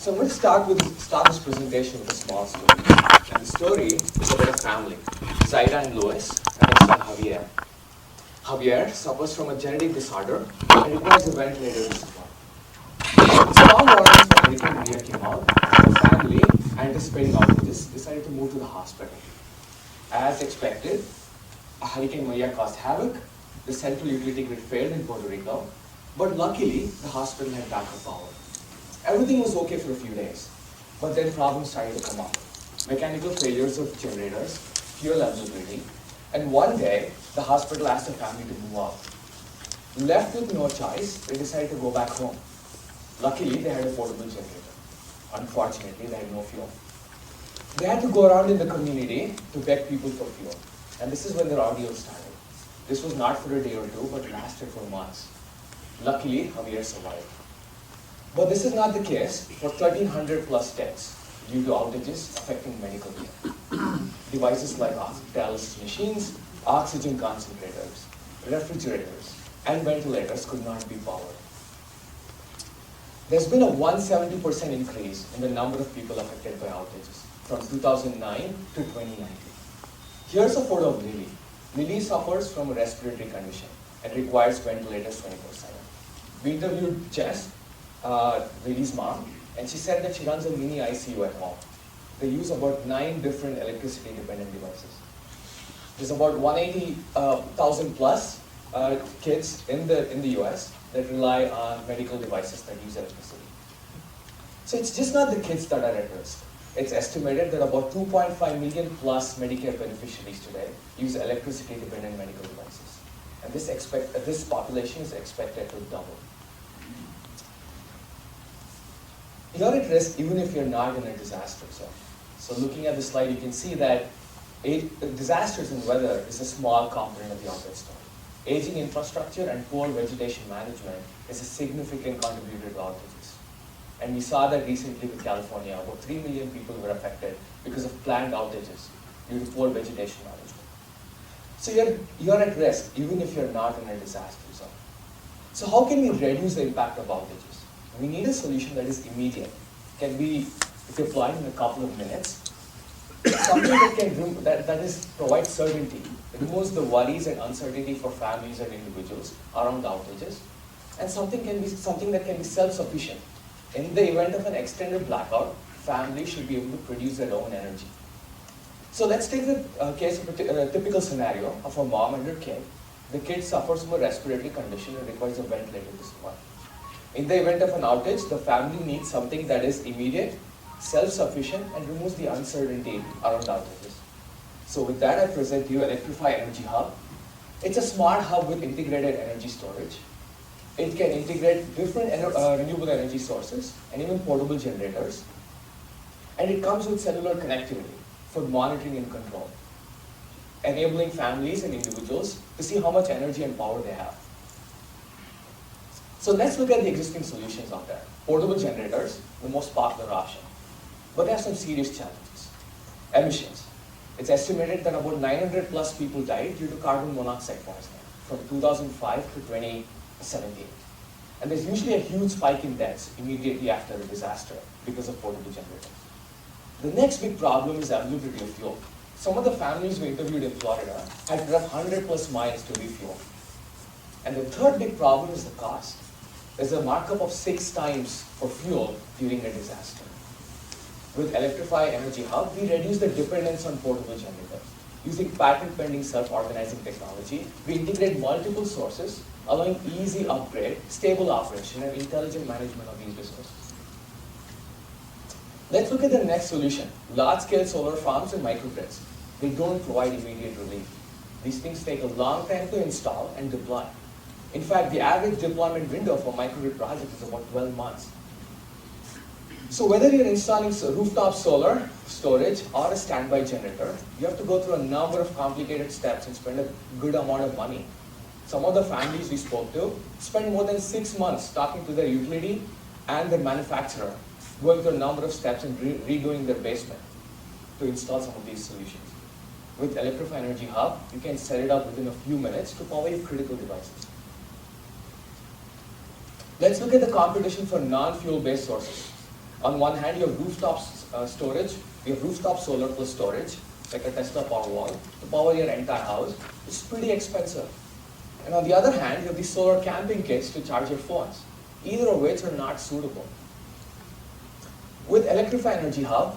So I'm going to start this presentation with a small story. And the story is about a family, Zaida and Louis, and their son Javier. Javier suffers from a genetic disorder and requires a ventilator to support. Small warnings for Hurricane Maria came out, and the family, anticipating outages, decided to move to the hospital. As expected, Hurricane Maria caused havoc. The central utility grid failed in Puerto Rico, but luckily the hospital had backup power. Everything was okay for a few days, but then problems started to come up. Mechanical failures of generators, fuel availability, and one day the hospital asked the family to move out. Left with no choice, they decided to go back home. Luckily, they had a portable generator. Unfortunately, they had no fuel. They had to go around in the community to beg people for fuel. And this is when their ordeal started. This was not for a day or two, but lasted for months. Luckily, Javier survived. But this is not the case for 1,300 plus deaths due to outages affecting medical care. Devices like dialysis machines, oxygen concentrators, refrigerators, and ventilators could not be powered. There's been a 170% increase in the number of people affected by outages from 2009 to 2019. Here's a photo of Lily. Lily suffers from a respiratory condition and requires ventilators 24/7. We interviewed Jess, Lily's mom, and she said that she runs a mini ICU at home. They use about 9 different electricity-dependent devices. There's about 180,000 plus kids in the US that rely on medical devices that use electricity. So it's just not the kids that are at risk. It's estimated that about 2.5 million plus Medicare beneficiaries today use electricity-dependent medical devices. And this population is expected to double. You're at risk even if you're not in a disaster zone. So looking at the slide, you can see that disasters in weather is a small component of the outage story. Aging infrastructure and poor vegetation management is a significant contributor to outages. And we saw that recently with California. About 3 million people were affected because of planned outages due to poor vegetation management. So you're at risk even if you're not in a disaster zone. So how can we reduce the impact of outages? We need a solution that is immediate, can be deployed in a couple of minutes, something that provides certainty, removes the worries and uncertainty for families and individuals around outages, and something that can be self-sufficient. In the event of an extended blackout, families should be able to produce their own energy. So let's take the case of a typical scenario of a mom and her kid. The kid suffers from a respiratory condition and requires a ventilator to survive. In the event of an outage, the family needs something that is immediate, self-sufficient, and removes the uncertainty around outages. So with that, I present to you Elektrifi Energy Hub. It's a smart hub with integrated energy storage. It can integrate different renewable energy sources and even portable generators. And it comes with cellular connectivity for monitoring and control, enabling families and individuals to see how much energy and power they have. So let's look at the existing solutions out there. Portable generators, the most popular option. But there are some serious challenges. Emissions. It's estimated that about 900 plus people died due to carbon monoxide poisoning from 2005 to 2017. And there's usually a huge spike in deaths immediately after a disaster because of portable generators. The next big problem is availability of fuel. Some of the families we interviewed in Florida had to drive 100 plus miles to refuel. And the third big problem is the cost. There's a markup of 6 times for fuel during a disaster. With Elektrifi Energy Hub, we reduce the dependence on portable generators. Using patent-pending self-organizing technology, we integrate multiple sources, allowing easy upgrade, stable operation, and intelligent management of these resources. Let's look at the next solution, large-scale solar farms and microgrids. They don't provide immediate relief. These things take a long time to install and deploy. In fact, the average deployment window for a microgrid project is about 12 months. So whether you're installing rooftop solar storage or a standby generator, you have to go through a number of complicated steps and spend a good amount of money. Some of the families we spoke to spend more than 6 months talking to their utility and their manufacturer, going through a number of steps and redoing their basement to install some of these solutions. With Elektrifi Energy Hub, you can set it up within a few minutes to power your critical devices. Let's look at the competition for non-fuel based sources. On one hand, you have rooftop storage, you have rooftop solar plus storage, like a Tesla Powerwall, to power your entire house. It's pretty expensive. And on the other hand, you have these solar camping kits to charge your phones, either of which are not suitable. With Elektrifi Energy Hub,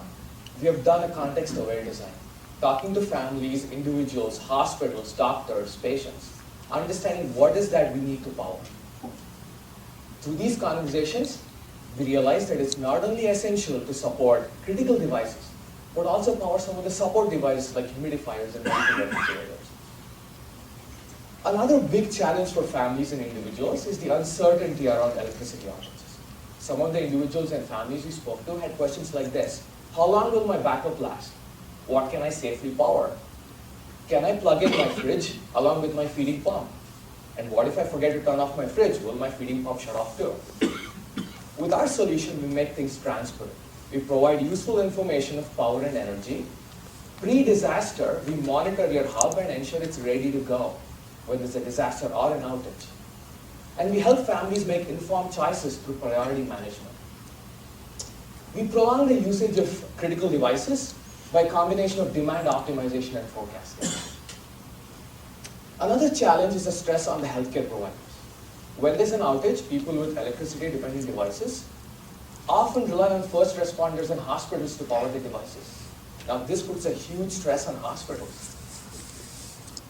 we have done a context-aware design, talking to families, individuals, hospitals, doctors, patients, understanding what is that we need to power. Through these conversations, we realized that it's not only essential to support critical devices, but also power some of the support devices like humidifiers and refrigerators. Another big challenge for families and individuals is the uncertainty around electricity outages. Some of the individuals and families we spoke to had questions like this: how long will my backup last? What can I safely power? Can I plug in my fridge along with my feeding pump? And what if I forget to turn off my fridge? Will my feeding pump shut off too? With our solution, we make things transparent. We provide useful information of power and energy. Pre-disaster, we monitor your hub and ensure it's ready to go when there's a disaster or an outage. And we help families make informed choices through priority management. We prolong the usage of critical devices by a combination of demand optimization and forecasting. Another challenge is the stress on the healthcare providers. When there's an outage, people with electricity-dependent devices often rely on first responders and hospitals to power the devices. Now, this puts a huge stress on hospitals.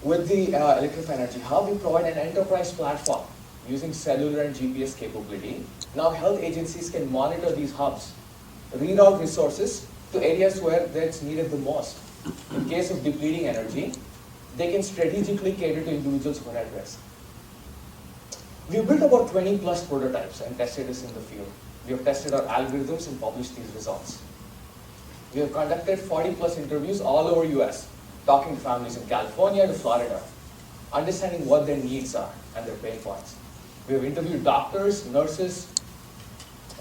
With the Elektrifi Energy Hub, we provide an enterprise platform using cellular and GPS capability. Now, health agencies can monitor these hubs, reroute resources to areas where it's needed the most. In case of depleting energy, they can strategically cater to individuals who are at risk. We've built about 20 plus prototypes and tested this in the field. We have tested our algorithms and published these results. We have conducted 40 plus interviews all over US, talking to families in California to Florida, understanding what their needs are and their pain points. We have interviewed doctors, nurses,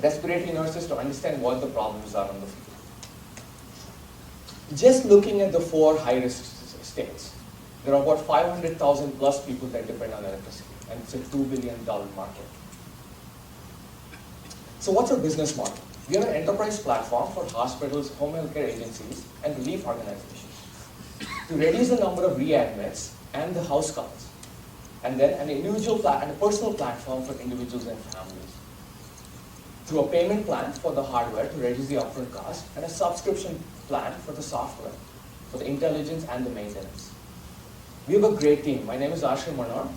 respiratory nurses to understand what the problems are on the field. Just looking at the 4 high-risk states, there are about 500,000 plus people that depend on electricity, and it's a $2 billion market. So what's our business model? We are an enterprise platform for hospitals, home health care agencies, and relief organizations to reduce the number of readmits and the house calls, and then an individual and a personal platform for individuals and families. Through a payment plan for the hardware to reduce the upfront cost, and a subscription plan for the software, for the intelligence and the maintenance. We have a great team. My name is Ashram Manor.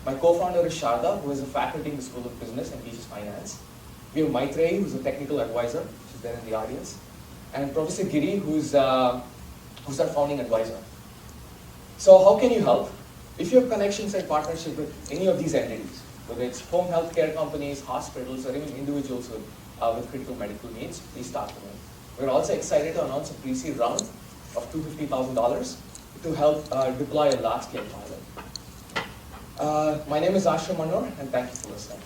My co-founder is Sharda, who is a faculty in the School of Business and teaches finance. We have Maitreyi, who's a technical advisor, who's there in the audience, and Professor Giri, who's our founding advisor. So how can you help? If you have connections and partnership with any of these entities, whether it's home health care companies, hospitals, or even individuals with critical medical needs, please talk to me. We're also excited to announce a pre-seed round of $250,000 to help deploy a large-scale pilot. My name is Ashram Manor, and thank you for listening.